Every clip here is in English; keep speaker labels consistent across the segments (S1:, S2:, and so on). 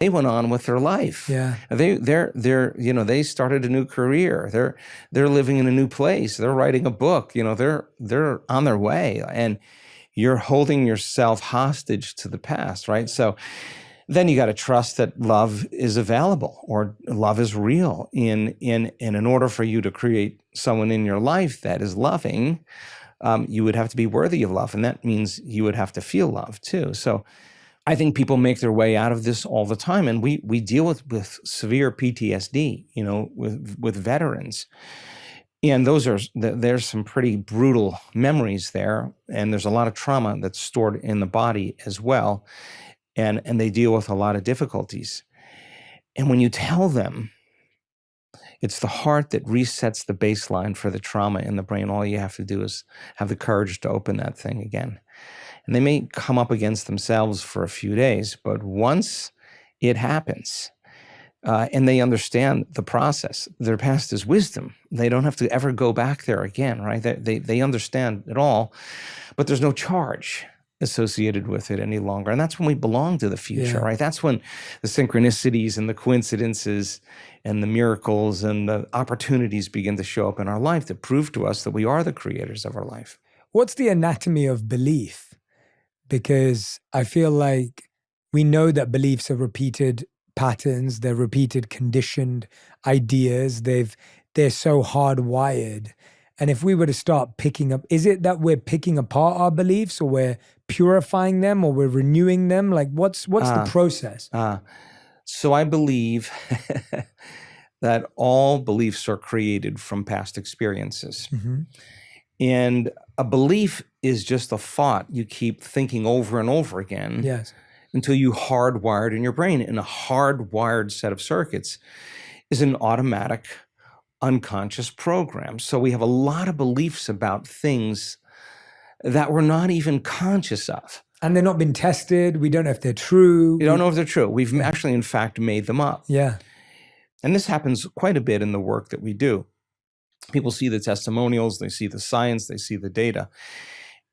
S1: They went on with their life.
S2: Yeah.
S1: They started a new career. They're living in a new place. They're writing a book. They're on their way, and you're holding yourself hostage to the past, right? So then you got to trust that love is available or love is real. And in order for you to create someone in your life that is loving, you would have to be worthy of love, and that means you would have to feel love too. So I think people make their way out of this all the time, and we deal with severe PTSD, with veterans, and there's some pretty brutal memories there, and there's a lot of trauma that's stored in the body as well, and they deal with a lot of difficulties. And when you tell them it's the heart that resets the baseline for the trauma in the brain, all you have to do is have the courage to open that thing again. And they may come up against themselves for a few days, but once it happens, and they understand the process, their past is wisdom. They don't have to ever go back there again, right? They understand it all, but there's no charge associated with it any longer. And that's when we belong to the future, right? That's when the synchronicities and the coincidences and the miracles and the opportunities begin to show up in our life that prove to us that we are the creators of our life.
S2: What's the anatomy of belief? Because I feel like we know that beliefs are repeated patterns, they're repeated conditioned ideas, they're so hardwired. And if we were to start picking up, is it that we're picking apart our beliefs, or we're purifying them, or we're renewing them? Like what's the process?
S1: So I believe that all beliefs are created from past experiences.
S2: Mm-hmm.
S1: And a belief is just a thought you keep thinking over and over again until you hardwire it in your brain. And a hardwired set of circuits is an automatic unconscious program. So we have a lot of beliefs about things that we're not even conscious of.
S2: And they've not been tested. We don't know if they're true.
S1: We don't know if they're true. We've actually, in fact, made them up.
S2: Yeah.
S1: And this happens quite a bit in the work that we do. People see the testimonials, they see the science, they see the data,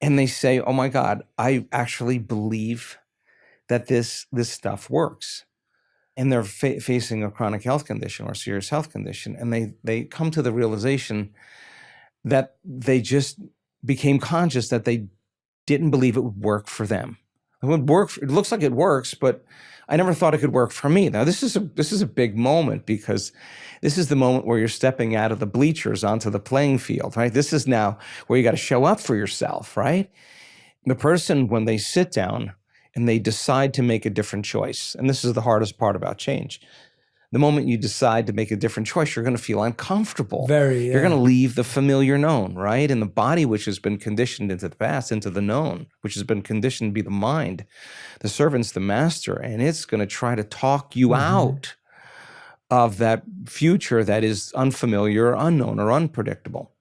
S1: and they say, oh my God, I actually believe that this stuff works. And they're facing a chronic health condition or serious health condition, and they come to the realization that they just became conscious that they didn't believe it would work for them. It would work. It looks like it works, but I never thought it could work for me. Now, this is a big moment, because this is the moment where you're stepping out of the bleachers onto the playing field, right? This is now where you got to show up for yourself, right? The person, when they sit down and they decide to make a different choice, and this is the hardest part about change, the moment you decide to make a different choice, you're going to feel uncomfortable.
S2: Very, yeah.
S1: You're going to leave the familiar known, right? And the body, which has been conditioned into the past, into the known, which has been conditioned to be the mind. The servant's the master, and it's going to try to talk you out of that future that is unfamiliar, or unknown, or unpredictable.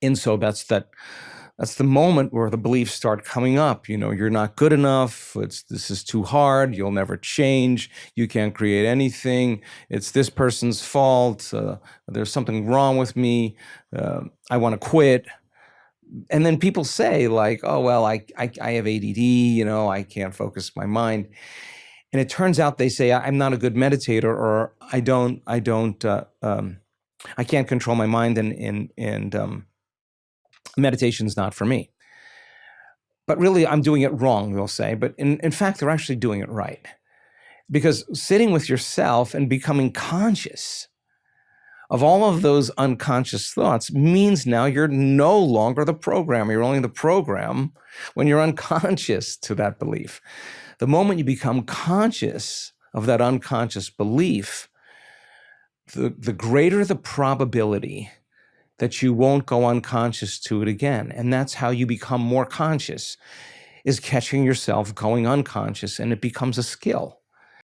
S1: And so that's the moment where the beliefs start coming up. You're not good enough. This is too hard. You'll never change. You can't create anything. It's this person's fault. There's something wrong with me. I want to quit. And then people say like, oh, well, I have ADD, I can't focus my mind. And it turns out they say, I'm not a good meditator, or I can't control my mind, and meditation's not for me. But really, I'm doing it wrong, they'll say. But in fact, they're actually doing it right. Because sitting with yourself and becoming conscious of all of those unconscious thoughts means now you're no longer the programmer. You're only the program when you're unconscious to that belief. The moment you become conscious of that unconscious belief, the greater the probability that you won't go unconscious to it again. And that's how you become more conscious, is catching yourself going unconscious, and it becomes a skill.